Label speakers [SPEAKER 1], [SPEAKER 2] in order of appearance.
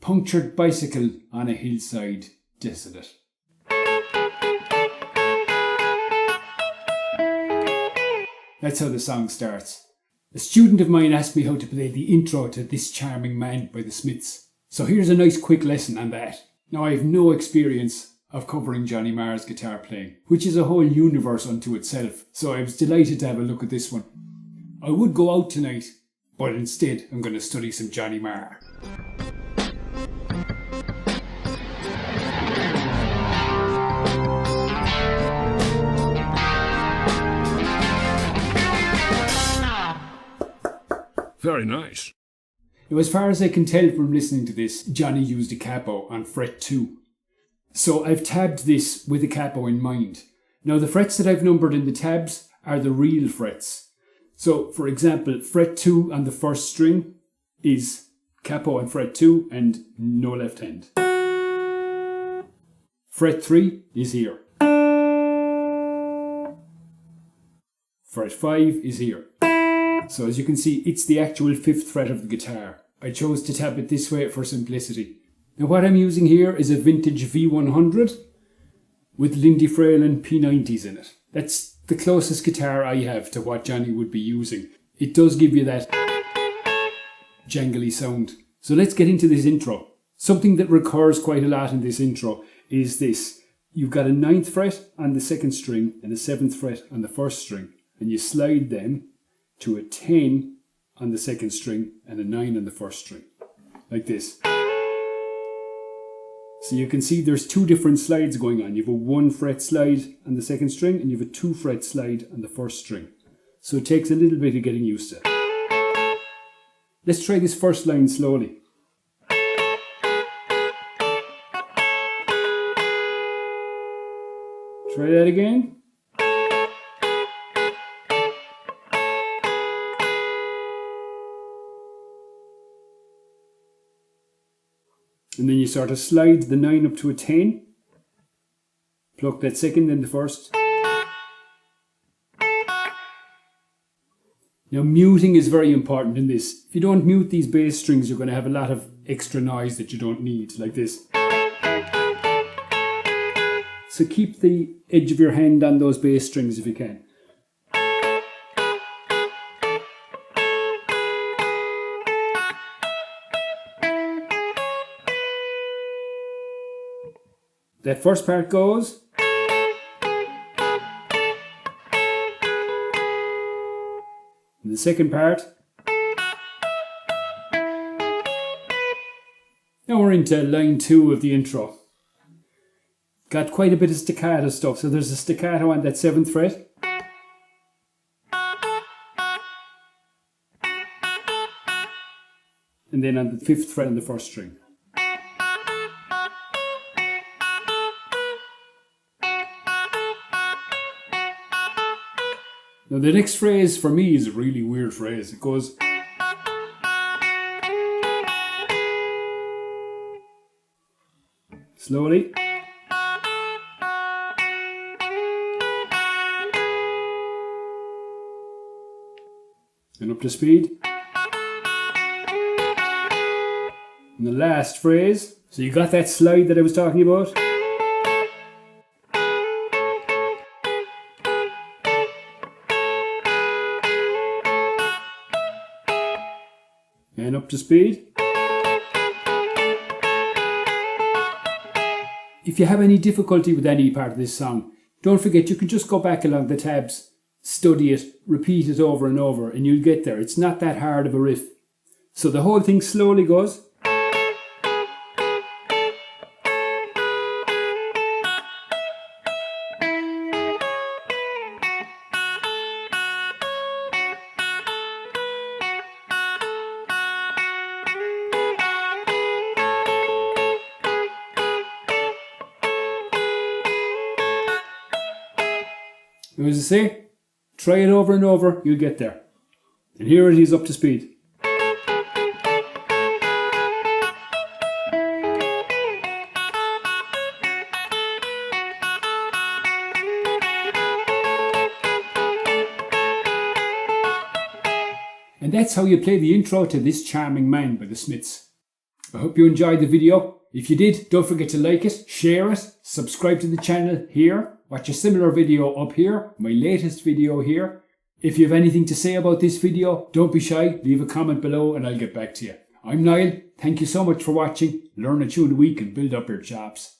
[SPEAKER 1] Punctured bicycle on a hillside desolate. That's how the song starts. A student of mine asked me how to play the intro to This Charming Man by the Smiths. So here's a nice quick lesson on that. Now I have no experience of covering Johnny Marr's guitar playing, which is a whole universe unto itself. So I was delighted to have a look at this one. I would go out tonight, but instead I'm going to study some Johnny Marr.
[SPEAKER 2] Very nice.
[SPEAKER 1] Now, as far as I can tell from listening to this, Johnny used a capo on fret 2. So I've tabbed this with a capo in mind. Now the frets that I've numbered in the tabs are the real frets. So for example, fret 2 on the first string is capo on fret 2 and no left hand. Fret 3 is here. Fret 5 is here. So as you can see, it's the actual 5th fret of the guitar. I chose to tab it this way for simplicity. Now what I'm using here is a vintage V100 with Lindy Fralin P90s in it. That's the closest guitar I have to what Johnny would be using. It does give you that jangly sound. So let's get into this intro. Something that recurs quite a lot in this intro is this. You've got a 9th fret on the 2nd string and a 7th fret on the 1st string, and you slide them to a 10 on the 2nd string and a 9 on the 1st string, like this. So you can see there's 2 different slides going on. You have a 1 fret slide on the 2nd string and you have a 2 fret slide on the 1st string. So it takes a little bit of getting used to. Let's try this first line slowly. Try that again. And then you sort of slide the 9 up to a 10. Pluck that 2nd and the 1st. Now muting is very important in this. If you don't mute these bass strings, you're going to have a lot of extra noise that you don't need, like this. So keep the edge of your hand on those bass strings if you can. That first part goes. And the second part. Now we're into line 2 of the intro. Got quite a bit of staccato stuff. So there's a staccato on that 7th fret. And then on the 5th fret on the 1st string. Now the next phrase for me is a really weird phrase. It goes slowly and up to speed. And the last phrase, so you got that slide that I was talking about? And up to speed. If you have any difficulty with any part of this song, don't forget you can just go back along the tabs, study it, repeat it over and over, and you'll get there. It's not that hard of a riff. So the whole thing slowly goes. As I say, try it over and over, you'll get there. And here it is up to speed. And that's how you play the intro to This Charming Man by the Smiths. I hope you enjoyed the video. If you did, don't forget to like it, share it, subscribe to the channel here, watch a similar video up here, my latest video here. If you have anything to say about this video, don't be shy, leave a comment below and I'll get back to you. I'm Niall, thank you so much for watching. Learn a tune a week and build up your chops.